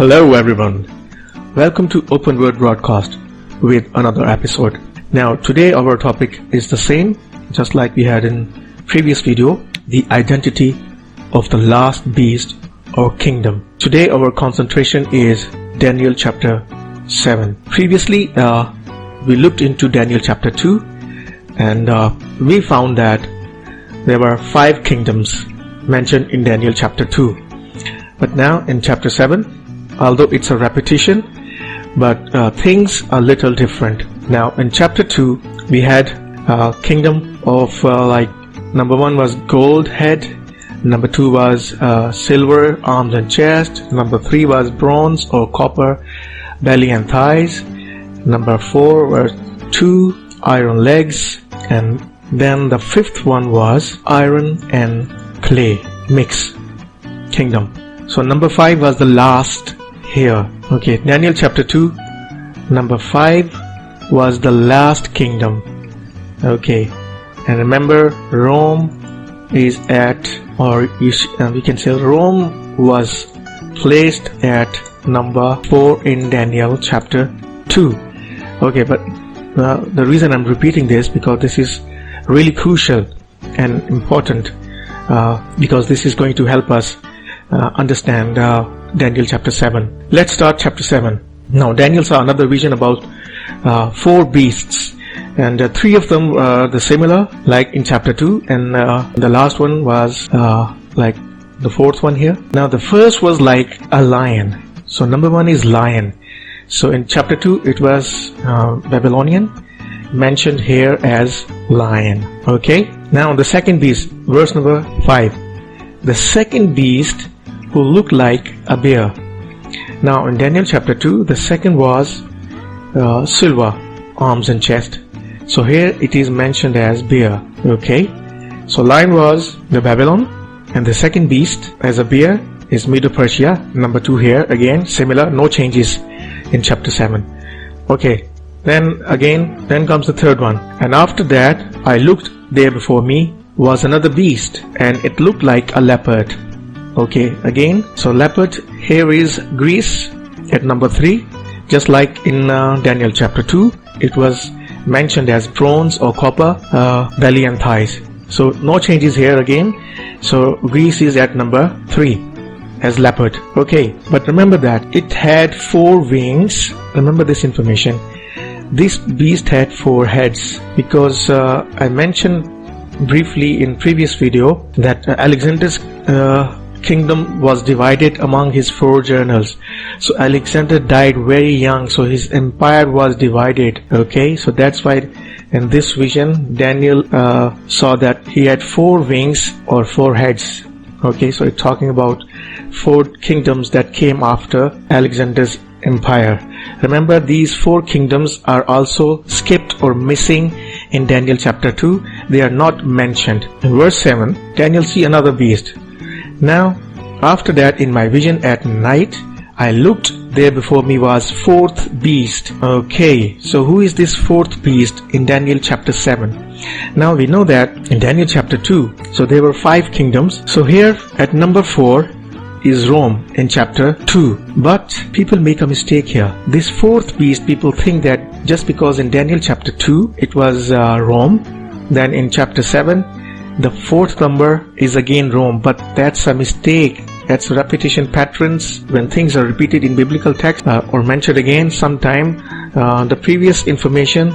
Hello everyone, welcome to Open Word Broadcast with another episode. Now today our topic is the same, just like we had in previous video, the identity of the last beast or kingdom. Today our concentration is Daniel chapter 7. Previously we looked into Daniel chapter 2 and we found that there were 5 kingdoms mentioned in Daniel chapter 2. But now in chapter 7, although it's a repetition, but things are little different. Now in chapter 2 we had kingdom of number 1 was gold head, number 2 was silver arms and chest, number 3 was bronze or copper belly and thighs, number 4 were 2 iron legs, and then the 5th one was iron and clay mix kingdom. So number 5 was the last here. Okay, Daniel chapter 2, number 5 was the last kingdom. Okay, and remember Rome is at, or we can say Rome was placed at number 4 in Daniel chapter 2. Okay, but the reason I'm repeating this because this is really crucial and important because this is going to help us understand Daniel chapter 7. Let's start chapter 7. Now Daniel saw another vision about 4 beasts, and 3 of them were the similar like in chapter 2, and the last one was like the 4th one here. Now the first was like a lion. So number 1 is lion. So in chapter 2 it was Babylonian, mentioned here as lion. Okay, now the second beast, verse number 5. The second beast who looked like a bear. Now in Daniel chapter 2, the second was silver arms and chest. So here it is mentioned as bear. Okay, so lion was the Babylon, and the second beast as a bear is Medo-Persia. Number 2 here again similar, no changes in chapter 7. Okay, then comes the third one. And after that I looked, there before me was another beast, and it looked like a leopard. Okay, again, so leopard here is Greece at number 3, just like in Daniel chapter 2 it was mentioned as bronze or copper belly and thighs. So no changes here again. So Greece is at number 3 as leopard. Okay, but remember that it had 4 wings. Remember this information. This beast had 4 heads because I mentioned briefly in previous video that Alexander's kingdom was divided among his 4 generals. So Alexander died very young, so his empire was divided. Okay, so that's why in this vision Daniel saw that he had 4 wings or 4 heads. Okay, so it's talking about 4 kingdoms that came after Alexander's empire. Remember, these 4 kingdoms are also skipped or missing in Daniel chapter 2. They are not mentioned. In verse 7, Daniel see another beast. Now, after that in my vision at night, I looked, there before me was 4th beast. Okay, so who is this 4th beast in Daniel chapter 7? Now we know that in Daniel chapter 2, so there were 5 kingdoms. So here at number 4 is Rome in chapter 2. But people make a mistake here. This 4th beast, people think that just because in Daniel chapter 2 it was Rome, then in chapter 7 the 4th number is again Rome, but that's a mistake. That's repetition patterns. When things are repeated in biblical text or mentioned again sometime, the previous information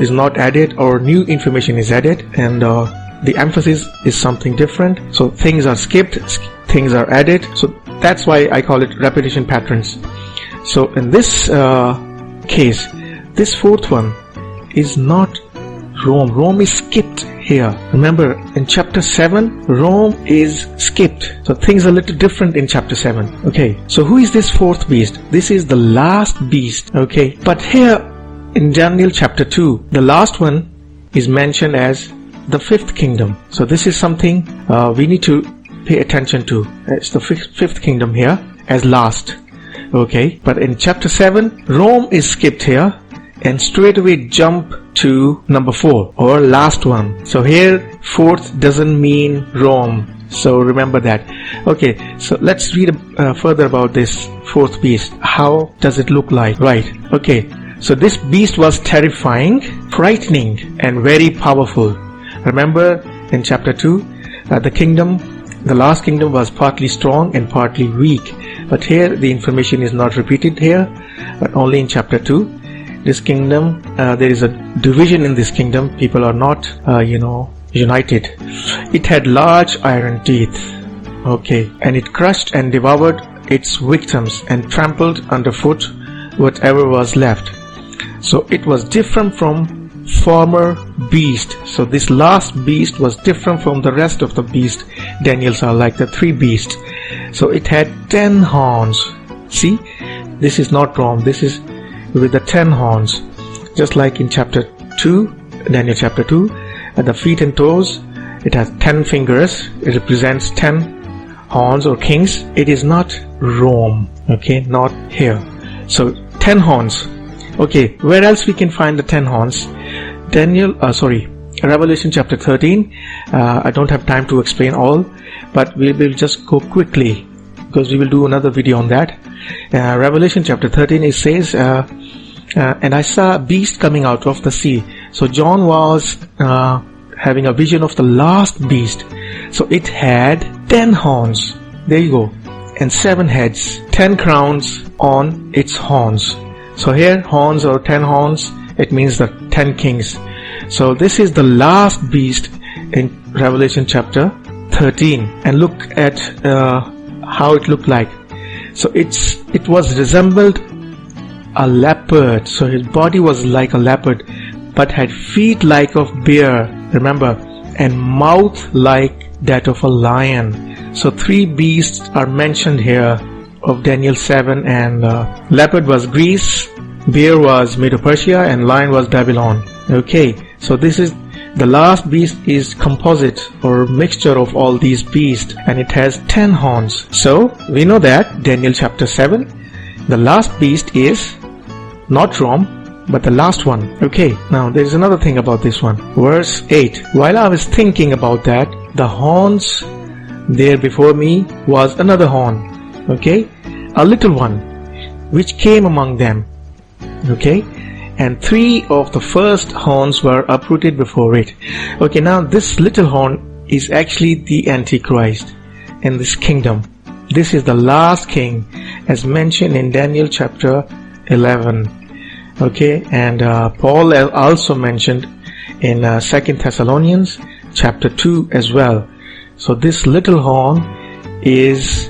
is not added or new information is added, and the emphasis is something different. So things are skipped, things are added. So that's why I call it repetition patterns. So in this case, this 4th one is not Rome. Rome is skipped here. Remember, in chapter 7, Rome is skipped. So things are a little different in chapter 7. Okay, so who is this 4th beast? This is the last beast. Okay, but here in Daniel chapter 2, the last one is mentioned as the 5th kingdom. So this is something we need to pay attention to. It's the 5th kingdom here as last. Okay, but in chapter 7, Rome is skipped here, and straight away jump to number 4 or last one. So here 4th doesn't mean Rome. So remember that. Okay, so let's read further about this fourth beast. How does it look like? Right. Okay, so this beast was terrifying, frightening, and very powerful. Remember in chapter 2, the last kingdom was partly strong and partly weak. But here the information is not repeated here, but only in chapter 2. This kingdom, there is a division in this kingdom. People are not, united. It had large iron teeth. Okay, and it crushed and devoured its victims and trampled underfoot whatever was left. So it was different from former beast. So this last beast was different from the rest of the beast. Daniel saw like the three beasts. So it had 10 horns. See, this is not wrong. This is with the 10 horns. Just like in chapter 2, Daniel chapter 2, at the feet and toes, it has 10 fingers. It represents 10 horns or kings. It is not Rome. Okay, not here. So 10 horns. Okay, where else we can find the 10 horns? Revelation chapter 13. I don't have time to explain all, but we will just go quickly because we will do another video on that. Revelation chapter 13, it says, and I saw a beast coming out of the sea. So John was having a vision of the last beast. So it had 10 horns. There you go. And 7 heads, 10 crowns on its horns. So here, horns or 10 horns, it means the 10 kings. So this is the last beast in Revelation chapter 13. And look at how it looked like. So it was resembled a leopard. So his body was like a leopard, but had feet like of bear, remember, and mouth like that of a lion. So 3 beasts are mentioned here of Daniel 7, and leopard was Greece, bear was Medo-Persia, and lion was Babylon. Okay, so this is the last beast is composite or mixture of all these beasts, and it has 10 horns. So we know that Daniel chapter 7, the last beast is not Rome, but the last one. Okay, now there is another thing about this one. Verse 8. While I was thinking about that, the horns there before me was another horn. Okay, a little one, which came among them. Okay, and 3 of the first horns were uprooted before it. Okay, now this little horn is actually the Antichrist in this kingdom. This is the last king as mentioned in Daniel chapter 11. Okay, and Paul also mentioned in 2 Thessalonians chapter 2 as well. So this little horn is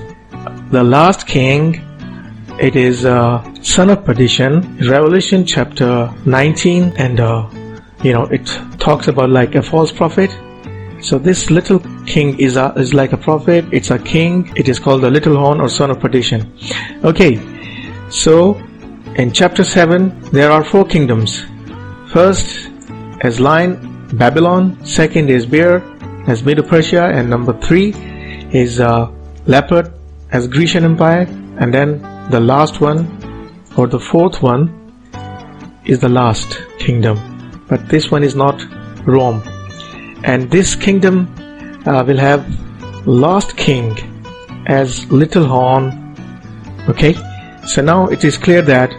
the last king. It is son of perdition. Revelation chapter 19, and it talks about like a false prophet. So this little king is like a prophet. It's a king. It is called the little horn or son of perdition. Okay, so in chapter 7 there are 4 kingdoms. First as lion, Babylon. Second is bear as Medo-Persia, and number 3 is leopard as Grecian Empire, and then the last one or the 4th one is the last kingdom, but this one is not Rome. And this kingdom will have last king as little horn. Okay, so now it is clear that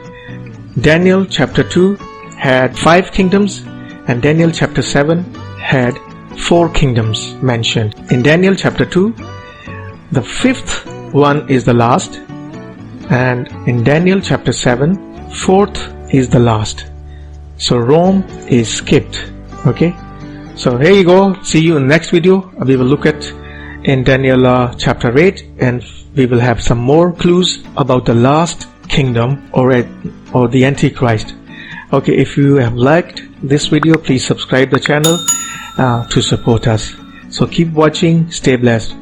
Daniel chapter 2 had 5 kingdoms, and Daniel chapter 7 had 4 kingdoms mentioned. In Daniel chapter 2, the 5th one is the last, and in Daniel chapter 7, 4th is the last. So Rome is skipped. Okay, so here you go. See you in the next video. We will look at in Daniel chapter 8, and we will have some more clues about the last kingdom or the Antichrist. Okay, if you have liked this video, please subscribe the channel to support us. So keep watching. Stay blessed.